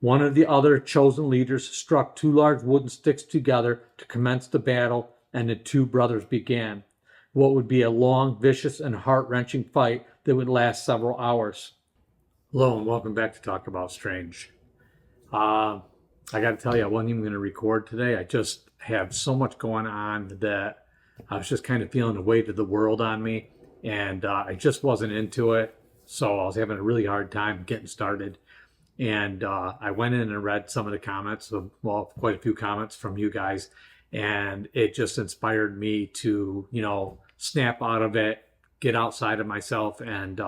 One of the other chosen leaders struck two large wooden sticks together to commence the battle, and the two brothers began what would be a long, vicious, and heart-wrenching fight that would last several hours. Hello, and welcome back to Talk About Strange. I got to tell you, I wasn't even going to record today. I just have so much going on that I was just kind of feeling the weight of the world on me, and I just wasn't into it. So I was having a really hard time getting started. And I went in and read some of the comments, well, quite a few comments from you guys, and it just inspired me to, snap out of it, get outside of myself, and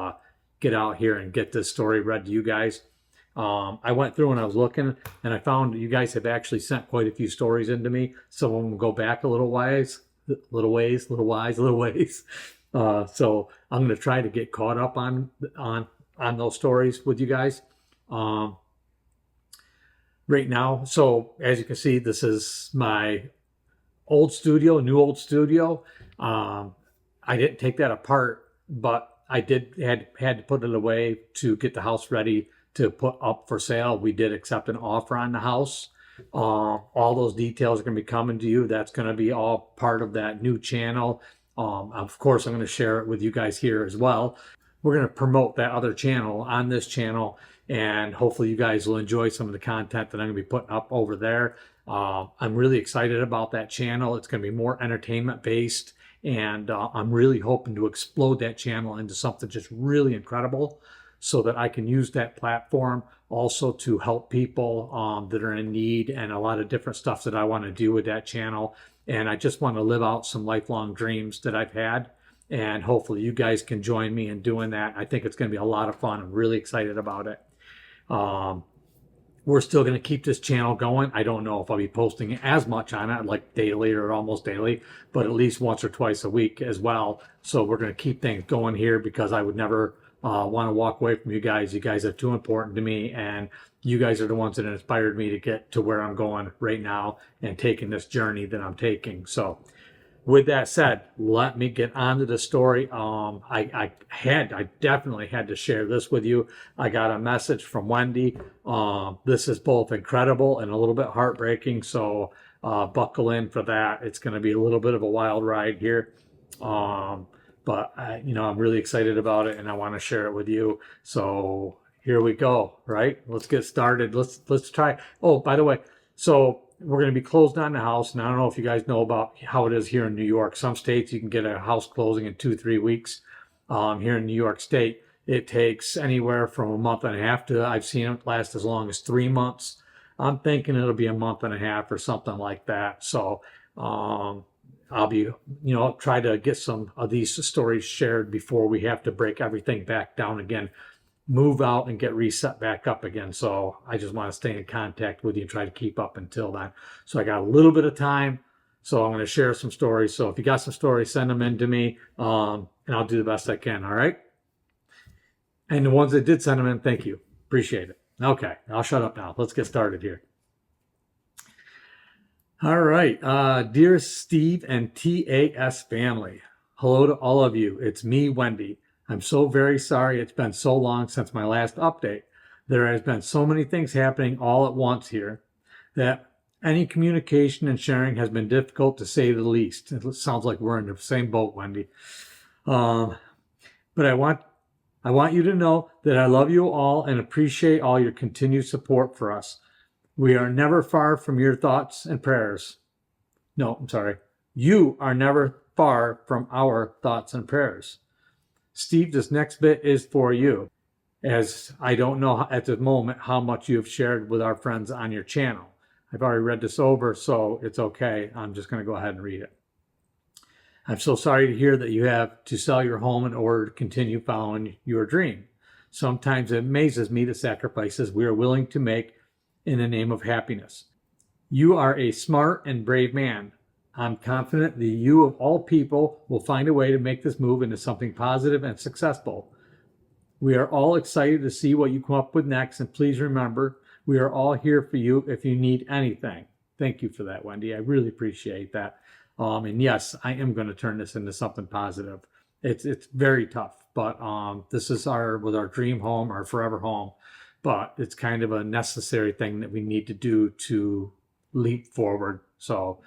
get out here and get this story read to you guys. I went through and I was looking, and I found you guys have actually sent quite a few stories into me. Some of them go back a little ways. So I'm going to try to get caught up on those stories with you guys. Right now, so as you can see, this is my new old studio. I didn't take that apart, but I had to put it away to get the house ready to put up for sale. We did accept an offer on the house. All those details are going to be coming to you. That's going to be all part of that new channel. Of course, I'm going to share it with you guys here as well. We're going to promote that other channel on this channel, and hopefully you guys will enjoy some of the content that I'm going to be putting up over there. I'm really excited about that channel. It's going to be more entertainment based, and I'm really hoping to explode that channel into something just really incredible so that I can use that platform also to help people that are in need, and a lot of different stuff that I want to do with that channel. And I just want to live out some lifelong dreams that I've had. And hopefully you guys can join me in doing that. I think it's going to be a lot of fun. I'm really excited about it. We're still going to keep this channel going. I don't know if I'll be posting as much on it, like daily or almost daily, but at least once or twice a week as well. So we're going to keep things going here, because I would never want to walk away from you guys. You guys are too important to me, and you guys are the ones that inspired me to get to where I'm going right now and taking this journey that I'm taking. So with that said, let me get on to the story. I definitely had to share this with you. I got a message from Wendy. This is both incredible and a little bit heartbreaking, so buckle in for that. It's going to be a little bit of a wild ride here. But I'm really excited about it, and I want to share it with you. So here we go, right? Let's get started. Let's try. Oh, by the way, so we're going to be closed on the house, and I don't know if you guys know about how it is here in New York. Some states you can get a house closing in 2-3 weeks. Here in New York State, it takes anywhere from a month and a half to, I've seen it last as long as 3 months. I'm thinking it'll be a month and a half or something like that. So I'll be, try to get some of these stories shared before we have to break everything back down again, move out and get reset back up again. So I just want to stay in contact with you and try to keep up until then. So I got a little bit of time, so I'm going to share some stories. So if you got some stories, send them in to me, and I'll do the best I can. All right. And the ones that did send them in, thank you. Appreciate it. Okay. I'll shut up now. Let's get started here. All right. Dear Steve and TAS family, hello to all of you. It's me, Wendy. I'm so very sorry it's been so long since my last update. There has been so many things happening all at once here that any communication and sharing has been difficult, to say the least. It sounds like we're in the same boat, Wendy. But I want you to know that I love you all and appreciate all your continued support for us. We are never far from your thoughts and prayers. No, I'm sorry. You are never far from our thoughts and prayers. Steve, this next bit is for you, as I don't know at the moment how much you've shared with our friends on your channel. I've already read this over, so it's okay. I'm just going to go ahead and read it. I'm so sorry to hear that you have to sell your home in order to continue following your dream. Sometimes it amazes me the sacrifices we are willing to make in the name of happiness. You are a smart and brave man. I'm confident that you, of all people, will find a way to make this move into something positive and successful. We are all excited to see what you come up with next, and please remember, we are all here for you if you need anything. Thank you for that, Wendy. I really appreciate that. And yes, I am going to turn this into something positive. It's very tough, but this is our dream home, our forever home, but it's kind of a necessary thing that we need to do to leap forward. So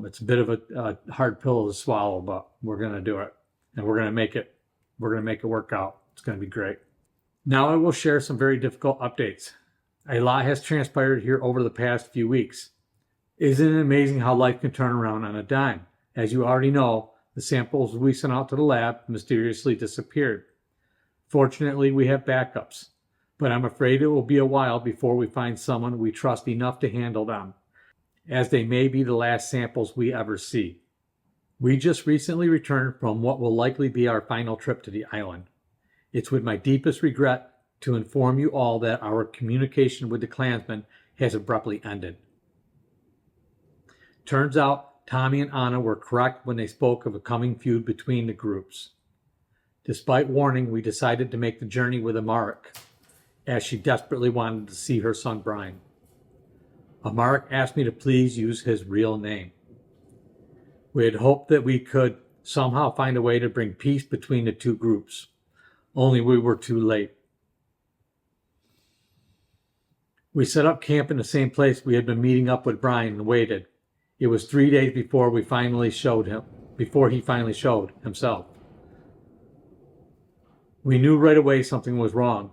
it's a bit of a hard pill to swallow, but we're going to do it, and we're going to make it work out. It's going to be great. Now I will share some very difficult updates. A lot has transpired here over the past few weeks. Isn't it amazing how life can turn around on a dime? As you already know, the samples we sent out to the lab mysteriously disappeared. Fortunately, we have backups, but I'm afraid it will be a while before we find someone we trust enough to handle them, as they may be the last samples we ever see. We just recently returned from what will likely be our final trip to the island. It's with my deepest regret to inform you all that our communication with the Clansman has abruptly ended. Turns out Tommy and Anna were correct when they spoke of a coming feud between the groups. Despite warning, we decided to make the journey with Amarik, as she desperately wanted to see her son Brian. Amarik asked me to please use his real name. We had hoped that we could somehow find a way to bring peace between the two groups, only we were too late. We set up camp in the same place we had been meeting up with Brian and waited. It was 3 days before he finally showed himself. We knew right away something was wrong.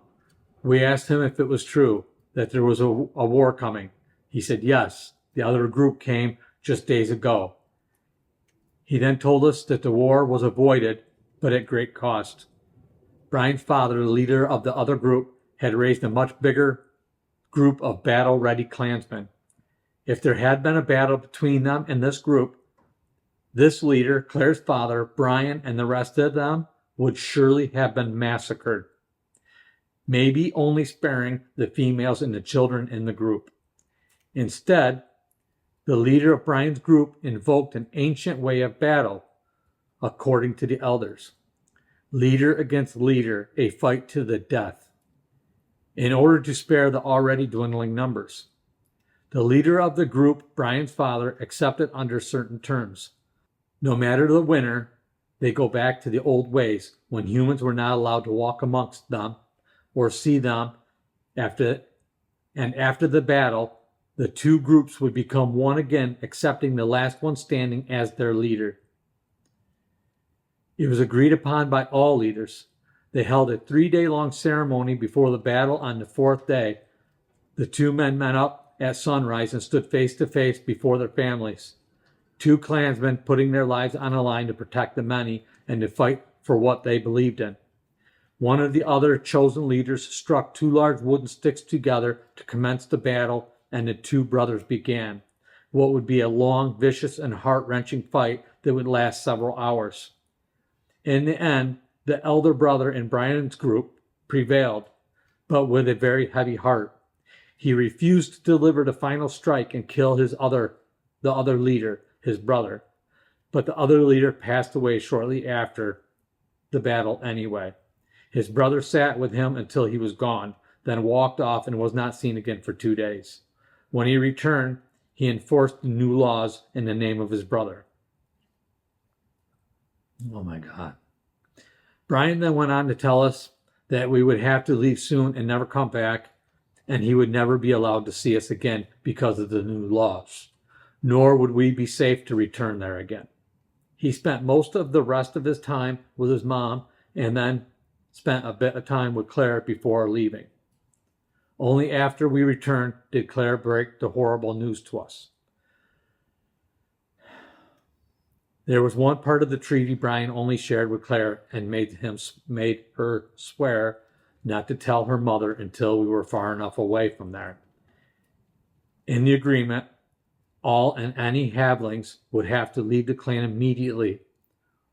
We asked him if it was true, that there was a war coming. He said yes, the other group came just days ago. He then told us that the war was avoided, but at great cost. Brian's father, the leader of the other group, had raised a much bigger group of battle-ready Klansmen. If there had been a battle between them and this group, this leader, Claire's father, Brian, and the rest of them would surely have been massacred, maybe only sparing the females and the children in the group. Instead, the leader of Brian's group invoked an ancient way of battle, according to the elders. Leader against leader, a fight to the death, in order to spare the already dwindling numbers. The leader of the group, Brian's father, accepted under certain terms. No matter the winner, they go back to the old ways when humans were not allowed to walk amongst them or see them. After the battle, the two groups would become one again, accepting the last one standing as their leader. It was agreed upon by all leaders. They held a 3-day-long ceremony before the battle. On the 4th day, the two men met up at sunrise and stood face to face before their families. Two Klansmen putting their lives on the line to protect the many and to fight for what they believed in. One of the other chosen leaders struck 2 large wooden sticks together to commence the battle, and the two brothers began what would be a long, vicious, and heart-wrenching fight that would last several hours. In the end, the elder brother in Brian's group prevailed, but with a very heavy heart. He refused to deliver the final strike and kill the other leader, his brother. But the other leader passed away shortly after the battle anyway. His brother sat with him until he was gone, then walked off and was not seen again for 2 days. When he returned, he enforced the new laws in the name of his brother. Oh my God. Brian then went on to tell us that we would have to leave soon and never come back, and he would never be allowed to see us again because of the new laws, nor would we be safe to return there again. He spent most of the rest of his time with his mom and then spent a bit of time with Claire before leaving. Only after we returned did Claire break the horrible news to us. There was one part of the treaty Brian only shared with Claire and made her swear not to tell her mother until we were far enough away from there. In the agreement, all and any halflings would have to leave the clan immediately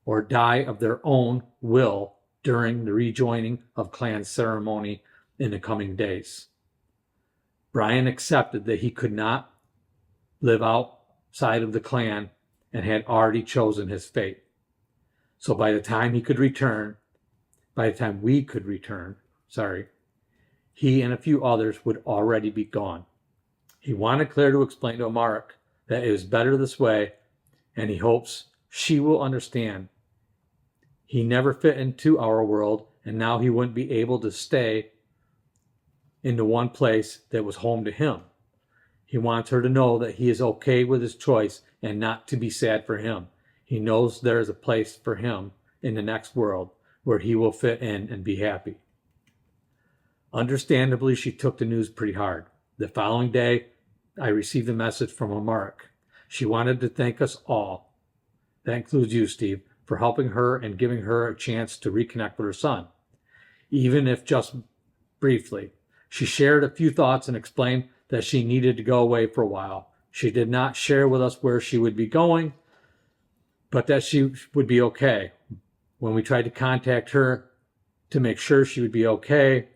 or die of their own will during the rejoining of clan ceremony in the coming days. Brian accepted that he could not live outside of the clan and had already chosen his fate. So by the time we could return, he and a few others would already be gone. He wanted Claire to explain to Amarik that it was better this way, and he hopes she will understand. He never fit into our world, and now he wouldn't be able to stay into one place that was home to him. He wants her to know that he is okay with his choice and not to be sad for him. He knows there is a place for him in the next world where he will fit in and be happy. Understandably, she took the news pretty hard. The following day, I received a message from Mark. She wanted to thank us all, that includes you, Steve, for helping her and giving her a chance to reconnect with her son, even if just briefly. She shared a few thoughts and explained that she needed to go away for a while. She did not share with us where she would be going, but that she would be okay. When we tried to contact her to make sure she would be okay,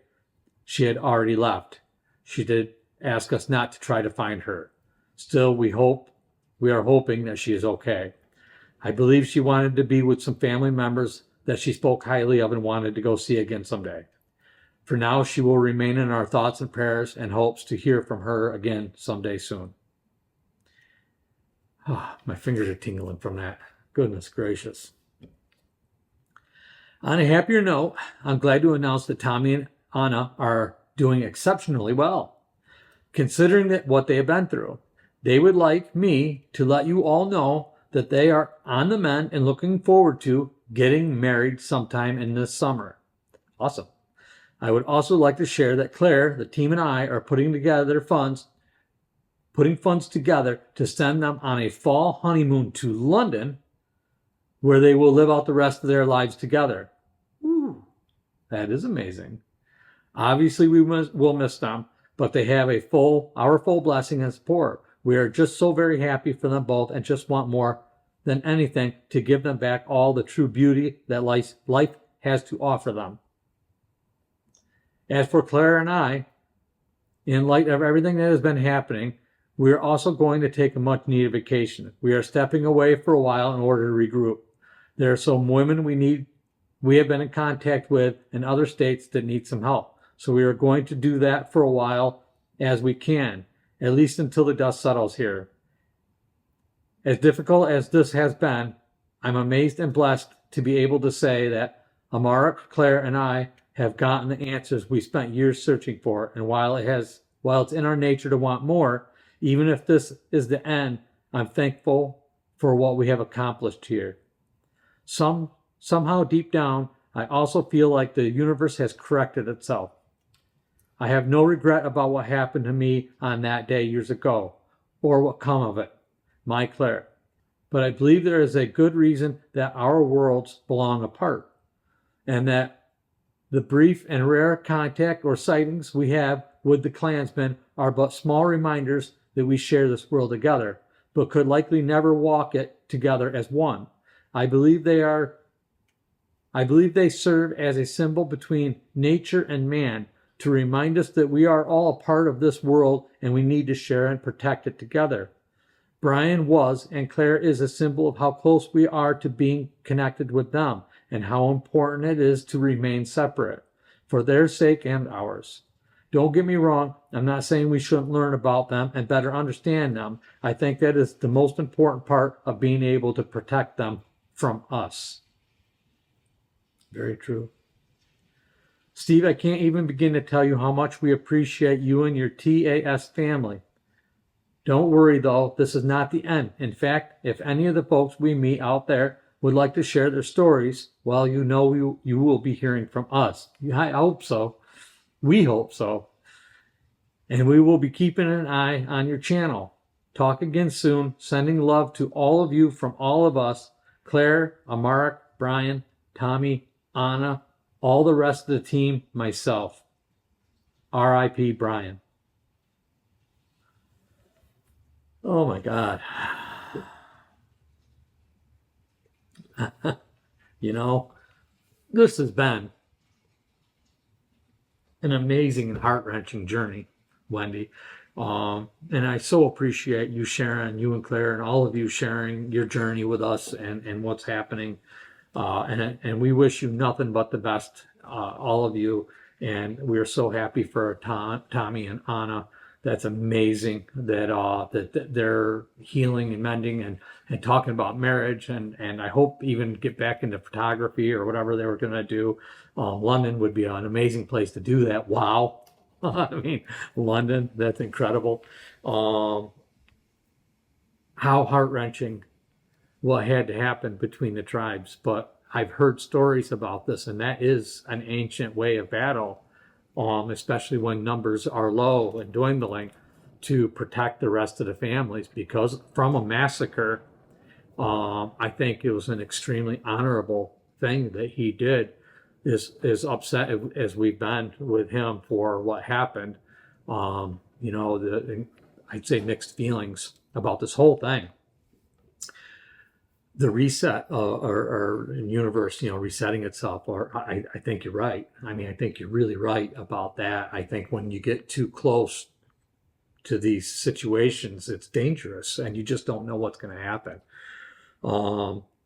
she had already left. She did ask us not to try to find her. Still, we are hoping that she is okay. I believe she wanted to be with some family members that she spoke highly of and wanted to go see again someday. For now, she will remain in our thoughts and prayers and hopes to hear from her again someday soon. Oh, my fingers are tingling from that. Goodness gracious. On a happier note, I'm glad to announce that Tommy and Anna are doing exceptionally well, considering that what they have been through. They would like me to let you all know that they are on the mend and looking forward to getting married sometime in this summer. Awesome. I would also like to share that Claire, the team, and I are putting funds together to send them on a fall honeymoon to London, where they will live out the rest of their lives together. Ooh, that is amazing. Obviously, we will miss them, but they have our full blessing and support. We are just so very happy for them both and just want more than anything to give them back all the true beauty that life has to offer them. As for Claire and I, in light of everything that has been happening, we are also going to take a much-needed vacation. We are stepping away for a while in order to regroup. There are some women we have been in contact with in other states that need some help. So we are going to do that for a while as we can, at least until the dust settles here. As difficult as this has been, I'm amazed and blessed to be able to say that Amara, Claire, and I have gotten the answers we spent years searching for. And while it's in our nature to want more, even if this is the end, I'm thankful for what we have accomplished here. Somehow deep down, I also feel like the universe has corrected itself. I have no regret about what happened to me on that day years ago, or what come of it, my Claire. But I believe there is a good reason that our worlds belong apart, and that the brief and rare contact or sightings we have with the Clansmen are but small reminders that we share this world together, but could likely never walk it together as one. I believe they serve as a symbol between nature and man to remind us that we are all a part of this world and we need to share and protect it together. Brian was, and Claire is, a symbol of how close we are to being connected with them and how important it is to remain separate for their sake and ours. Don't get me wrong, I'm not saying we shouldn't learn about them and better understand them. I think that is the most important part of being able to protect them from us. Very true. Steve, I can't even begin to tell you how much we appreciate you and your TAS family. Don't worry though, this is not the end. In fact, if any of the folks we meet out there would like to share their stories, well, you know you will be hearing from us. I hope so. We hope so. And we will be keeping an eye on your channel. Talk again soon. Sending love to all of you from all of us. Claire, Amara, Brian, Tommy, Anna, all the rest of the team, myself. R.I.P. Brian. Oh my God. You know, this has been an amazing and heart-wrenching journey, Wendy. And I so appreciate you sharing, you and Claire, and all of you sharing your journey with us and what's happening. And we wish you nothing but the best, all of you. And we're so happy for Tommy and Anna. That's amazing that they're healing and mending and talking about marriage. And I hope even get back into photography or whatever they were going to do. London would be an amazing place to do that. Wow. I mean, London, that's incredible. How heart-wrenching what had to happen between the tribes. But I've heard stories about this, and that is an ancient way of battle, especially when numbers are low and dwindling, to protect the rest of the families. Because from a massacre, I think it was an extremely honorable thing that he did. As upset as we've been with him for what happened, I'd say mixed feelings about this whole thing. The reset or universe, resetting itself. Or I think you're right. I mean, I think you're really right about that. I think when you get too close to these situations, it's dangerous, and you just don't know what's going to happen.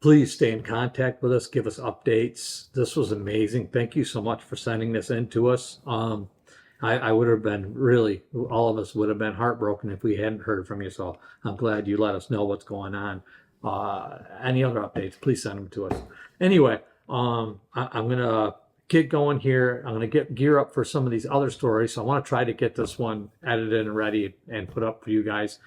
Please stay in contact with us. Give us updates. This was amazing. Thank you so much for sending this in to us. I would have been all of us would have been heartbroken if we hadn't heard from you. So I'm glad you let us know what's going on. Any other updates, please send them to us. Anyway, I'm going to get going here. I'm going to gear up for some of these other stories. So I want to try to get this one edited and ready and put up for you guys.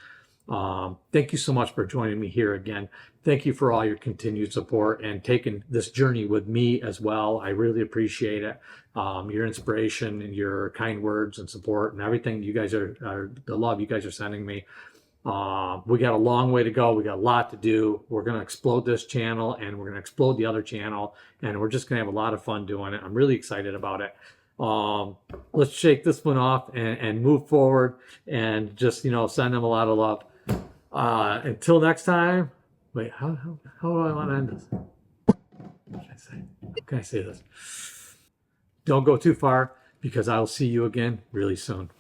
Thank you so much for joining me here again. Thank you for all your continued support and taking this journey with me as well. I really appreciate it. Your inspiration and your kind words and support and everything you guys are the love you guys are sending me. We got a long way to go. We got a lot to do. We're going to explode this channel, and we're going to explode the other channel, and we're just going to have a lot of fun doing it. I'm really excited about it. Let's shake this one off and move forward, and just, send them a lot of love. Until next time, wait, how do I want to end this? What should I say? How can I say this? Don't go too far, because I'll see you again really soon.